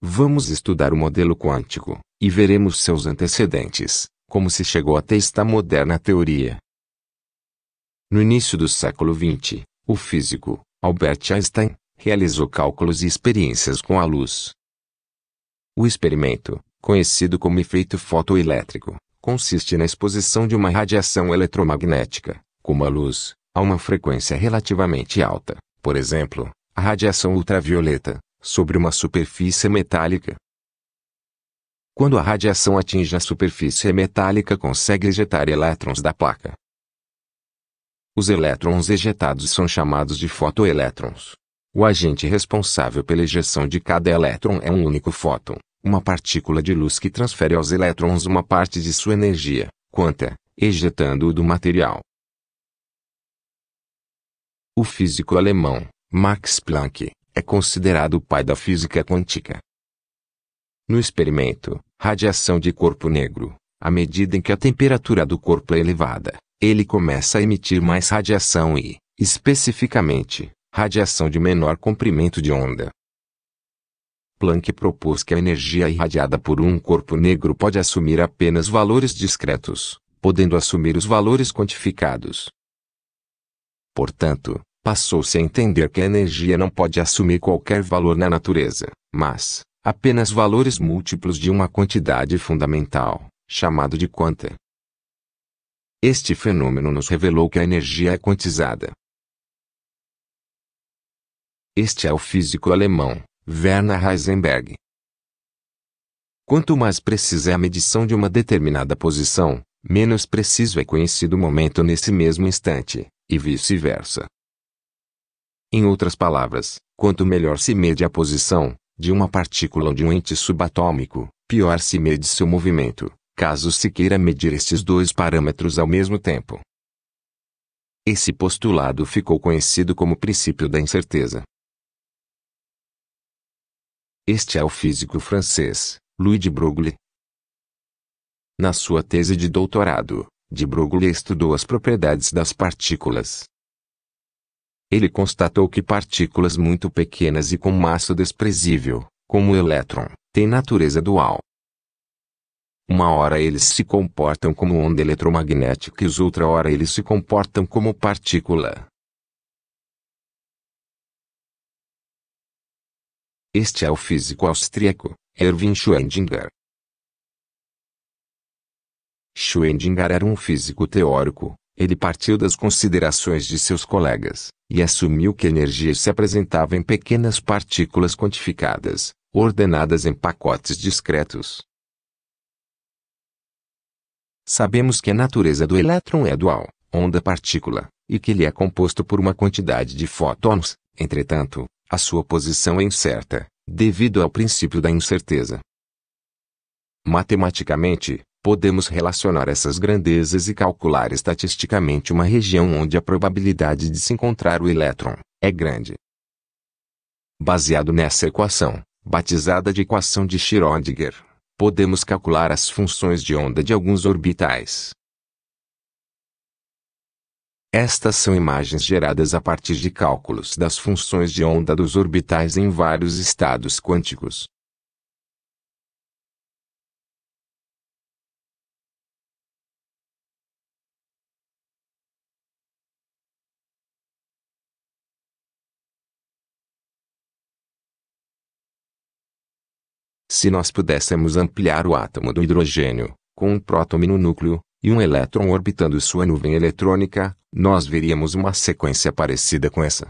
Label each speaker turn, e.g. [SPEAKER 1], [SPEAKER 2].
[SPEAKER 1] Vamos estudar o modelo quântico, e veremos seus antecedentes, como se chegou até esta moderna teoria. No início do século XX, o físico, Albert Einstein, realizou cálculos e experiências com a luz. O experimento, conhecido como efeito fotoelétrico, consiste na exposição de uma radiação eletromagnética, como a luz, a uma frequência relativamente alta, por exemplo, a radiação ultravioleta, sobre uma superfície metálica. Quando a radiação atinge a superfície metálica, consegue ejetar elétrons da placa. Os elétrons ejetados são chamados de fotoelétrons. O agente responsável pela ejeção de cada elétron é um único fóton, uma partícula de luz que transfere aos elétrons uma parte de sua energia, quanta, ejetando-o do material. O físico alemão, Max Planck, é considerado o pai da física quântica. No experimento, radiação de corpo negro, à medida em que a temperatura do corpo é elevada, ele começa a emitir mais radiação e, especificamente, radiação de menor comprimento de onda. Planck propôs que a energia irradiada por um corpo negro pode assumir apenas valores discretos, podendo assumir os valores quantificados. Portanto, passou-se a entender que a energia não pode assumir qualquer valor na natureza, mas apenas valores múltiplos de uma quantidade fundamental, chamado de quanta. Este fenômeno nos revelou que a energia é quantizada. Este é o físico alemão, Werner Heisenberg. Quanto mais precisa é a medição de uma determinada posição, menos preciso é conhecido o momento nesse mesmo instante, e vice-versa. Em outras palavras, quanto melhor se mede a posição de uma partícula ou de um ente subatômico, pior se mede seu movimento, caso se queira medir estes dois parâmetros ao mesmo tempo. Esse postulado ficou conhecido como princípio da incerteza. Este é o físico francês, Louis de Broglie. Na sua tese de doutorado, de Broglie estudou as propriedades das partículas. Ele constatou que partículas muito pequenas e com massa desprezível, como o elétron, têm natureza dual. Uma hora eles se comportam como onda eletromagnética e outra hora eles se comportam como partícula. Este é o físico austríaco, Erwin Schrödinger. Schrödinger era um físico teórico. Ele partiu das considerações de seus colegas, e assumiu que a energia se apresentava em pequenas partículas quantificadas, ordenadas em pacotes discretos. Sabemos que a natureza do elétron é dual, onda-partícula, e que ele é composto por uma quantidade de fótons. Entretanto, a sua posição é incerta, devido ao princípio da incerteza. Matematicamente, podemos relacionar essas grandezas e calcular estatisticamente uma região onde a probabilidade de se encontrar o elétron é grande. Baseado nessa equação, batizada de equação de Schrödinger, podemos calcular as funções de onda de alguns orbitais. Estas são imagens geradas a partir de cálculos das funções de onda dos orbitais em vários estados quânticos. Se nós pudéssemos ampliar o átomo do hidrogênio, com um próton no núcleo, e um elétron orbitando sua nuvem eletrônica, nós veríamos uma sequência parecida com essa.